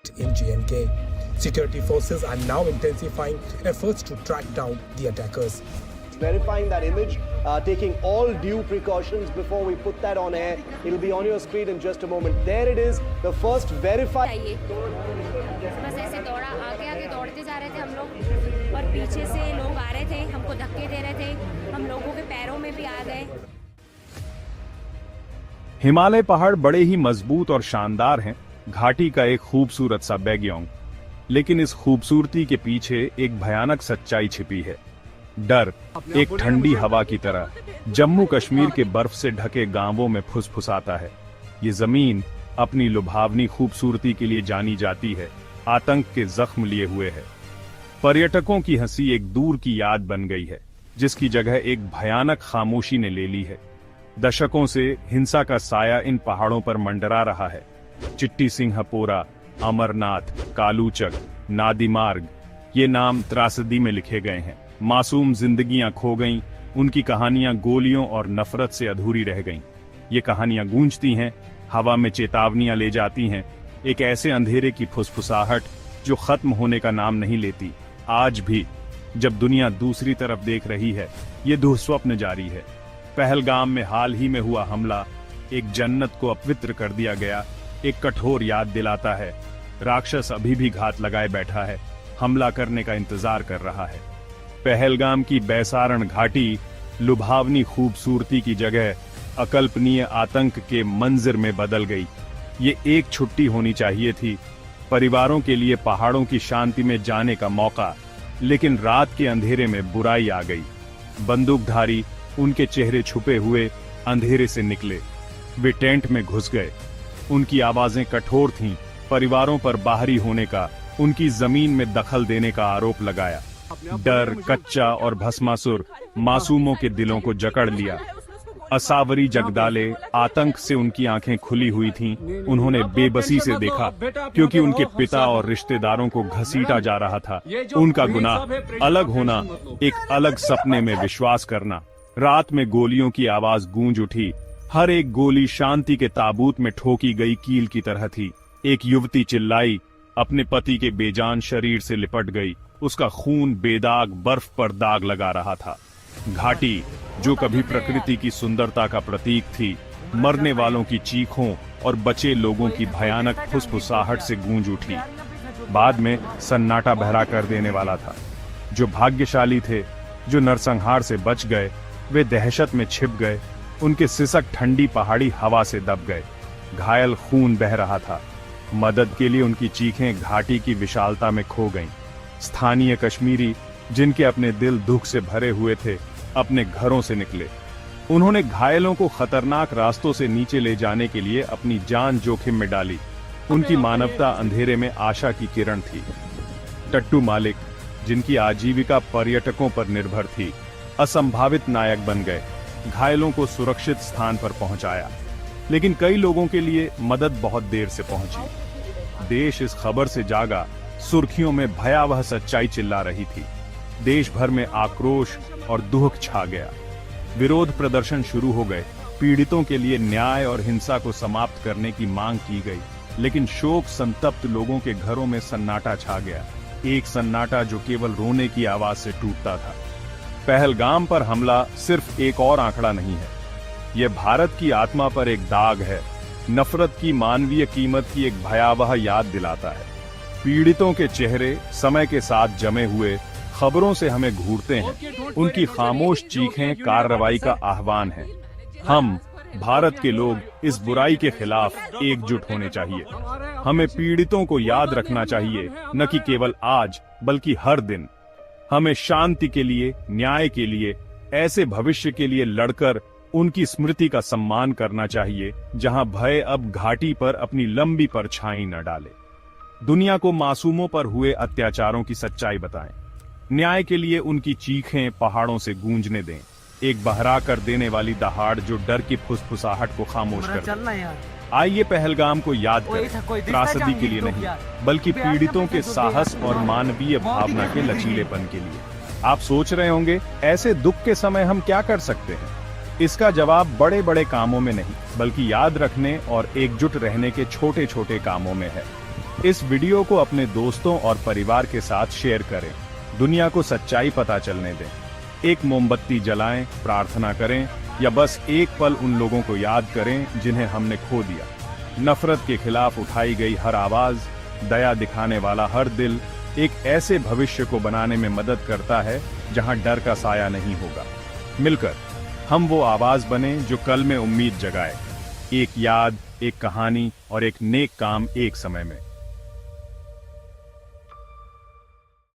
attacked in JNK. Security forces are now intensifying efforts to track down the attackers. Verifying that image, taking all due precautions before we put that on air. It'll be on your screen in just a moment. There it is, the first verified. बस ऐसे दौड़ा आगे आगे दौड़ते जा रहे थे हम लोग और पीछे से लोग आ रहे थे, हमको धक्के दे रहे थे, हम लोगों के पैरों में भी आ गए। हिमालय पहाड़ बड़े ही मजबूत और शानदार हैं, घाटी का एक खूबसूरत सा बैकग्राउंड। लेकिन इस खूबसूरती के पीछे एक भयानक सच्चाई छिपी है। डर एक ठंडी हवा की तरह जम्मू कश्मीर के बर्फ से ढके गांवों में फुसफुसाता है। ये जमीन अपनी लुभावनी खूबसूरती के लिए जानी जाती है, आतंक के जख्म लिए हुए है। पर्यटकों की हंसी एक दूर की याद बन गई है, जिसकी जगह एक भयानक खामोशी ने ले ली है। दशकों से हिंसा का साया इन पहाड़ों पर मंडरा रहा है। चिट्टी सिंहपोरा, अमरनाथ, कालूचक, नादीमार्ग, ये नाम त्रासदी में लिखे गए हैं। मासूम जिंदगियां खो गईं, उनकी कहानियां गोलियों और नफरत से अधूरी रह गईं। ये कहानियां गूंजती हैं, हवा में चेतावनियां ले जाती हैं, एक ऐसे अंधेरे की फुसफुसाहट जो खत्म होने का नाम नहीं लेती। आज भी जब दुनिया दूसरी तरफ देख रही है, ये दुःस्वप्न जारी है। पहलगाम में हाल ही में हुआ हमला एक जन्नत को अपवित्र कर दिया गया, एक कठोर याद दिलाता है। राक्षस अभी भी घात लगाए बैठा है, हमला करने का इंतजार कर रहा है। पहलगाम की बैसारण घाटी लुभावनी खूबसूरती की जगह अकल्पनीय आतंक के मंजर में बदल गई। ये एक छुट्टी होनी चाहिए थी, परिवारों के लिए पहाड़ों की शांति में जाने का मौका, लेकिन रात के अंधेरे में बुराई आ गई। बंदूकधारी उनके चेहरे छुपे हुए अंधेरे से निकले, वे टेंट में घुस गए। उनकी आवाजें कठोर थीं, परिवारों पर बाहरी होने का, उनकी जमीन में दखल देने का आरोप लगाया। डर, कच्चा और भस्मासुर मासूमों के दिलों को जकड़ लिया। असावरी जगदाले आतंक से उनकी आंखें खुली हुई थीं। उन्होंने बेबसी से देखा, क्योंकि उनके पिता और रिश्तेदारों को घसीटा जा रहा था। उनका गुनाह अलग होना, एक अलग सपने में विश्वास करना। रात में गोलियों की आवाज गूंज उठी, हर एक गोली शांति के ताबूत में ठोकी गई कील की तरह थी। एक युवती चिल्लाई, अपने पति के बेजान शरीर से लिपट गई। उसका खून बेदाग बर्फ पर दाग लगा रहा था। घाटी जो कभी प्रकृति की सुंदरता का प्रतीक थी, मरने वालों की चीखों और बचे लोगों की भयानक फुसफुसाहट से गूंज उठी। बाद में सन्नाटा बहरा कर देने वाला था। जो भाग्यशाली थे, जो नरसंहार से बच गए, वे दहशत में छिप गए। उनके सिसक ठंडी पहाड़ी हवा से दब गए। घायल खून बह रहा था। मदद के लिए उनकी चीखें घाटी की विशालता में खो गईं। स्थानीय कश्मीरी, जिनके अपने दिल दुख से भरे हुए थे, अपने घरों से निकले। उन्होंने घायलों को खतरनाक रास्तों से नीचे ले जाने के लिए अपनी जान जोखिम में डाली। उनकी मानवता अंधेरे में आशा की किरण थी। टट्टू मालिक, जिनकी आजीविका पर्यटकों पर निर्भर थी, असंभावित नायक बन गए। घायलों को सुरक्षित स्थान पर पहुंचाया, लेकिन कई लोगों के लिए मदद बहुत देर से पहुंची। देश इस खबर से जागा, सुर्खियों में भयावह सच्चाई चिल्ला रही थी। देश भर में आक्रोश और दुख छा गया। विरोध प्रदर्शन शुरू हो गए। पीड़ितों के लिए न्याय और हिंसा को समाप्त करने की मांग की गई, लेकिन शोक संतप्त लोगों के घरों में सन्नाटा छा गया। एक सन्नाटा जो केवल रोने की आवाज से टूटता था। पहलगाम पर हमला सिर्फ एक और आंकड़ा नहीं है, यह भारत की आत्मा पर एक दाग है। नफरत की मानवीय कीमत की एक भयावह याद दिलाता है। पीड़ितों के चेहरे समय के साथ जमे हुए खबरों से हमें घूरते हैं। उनकी खामोश चीखें कार्रवाई का आह्वान है। हम भारत के लोग इस बुराई के खिलाफ एकजुट होने चाहिए। हमें पीड़ितों को याद रखना चाहिए, न कि केवल आज बल्कि हर दिन। हमें शांति के लिए, न्याय के लिए, ऐसे भविष्य के लिए लड़कर उनकी स्मृति का सम्मान करना चाहिए, जहां भय अब घाटी पर अपनी लंबी परछाई न डाले। दुनिया को मासूमों पर हुए अत्याचारों की सच्चाई बताएं। न्याय के लिए उनकी चीखें पहाड़ों से गूंजने दें। एक बहरा कर देने वाली दहाड़ जो डर की फुसफुसाहट को खामोश कर दे। आइए पहलगाम को याद करें, त्रासदी के लिए नहीं, बल्कि पीड़ितों के साहस और मानवीय भावना के लचीलेपन के लिए। आप सोच रहे होंगे, ऐसे दुख के समय हम क्या कर सकते हैं? इसका जवाब बड़े बड़े कामों में नहीं, बल्कि याद रखने और एकजुट रहने के छोटे छोटे कामों में है। इस वीडियो को अपने दोस्तों और परिवार के साथ शेयर करें। दुनिया को सच्चाई पता चलने दें। एक मोमबत्ती जलाएं, प्रार्थना करें या बस एक पल उन लोगों को याद करें जिन्हें हमने खो दिया। नफरत के खिलाफ उठाई गई हर आवाज, दया दिखाने वाला हर दिल एक ऐसे भविष्य को बनाने में मदद करता है जहां डर का साया नहीं होगा। मिलकर हम वो आवाज बने जो कल में उम्मीद जगाए। एक याद, एक कहानी और एक नेक काम एक समय में।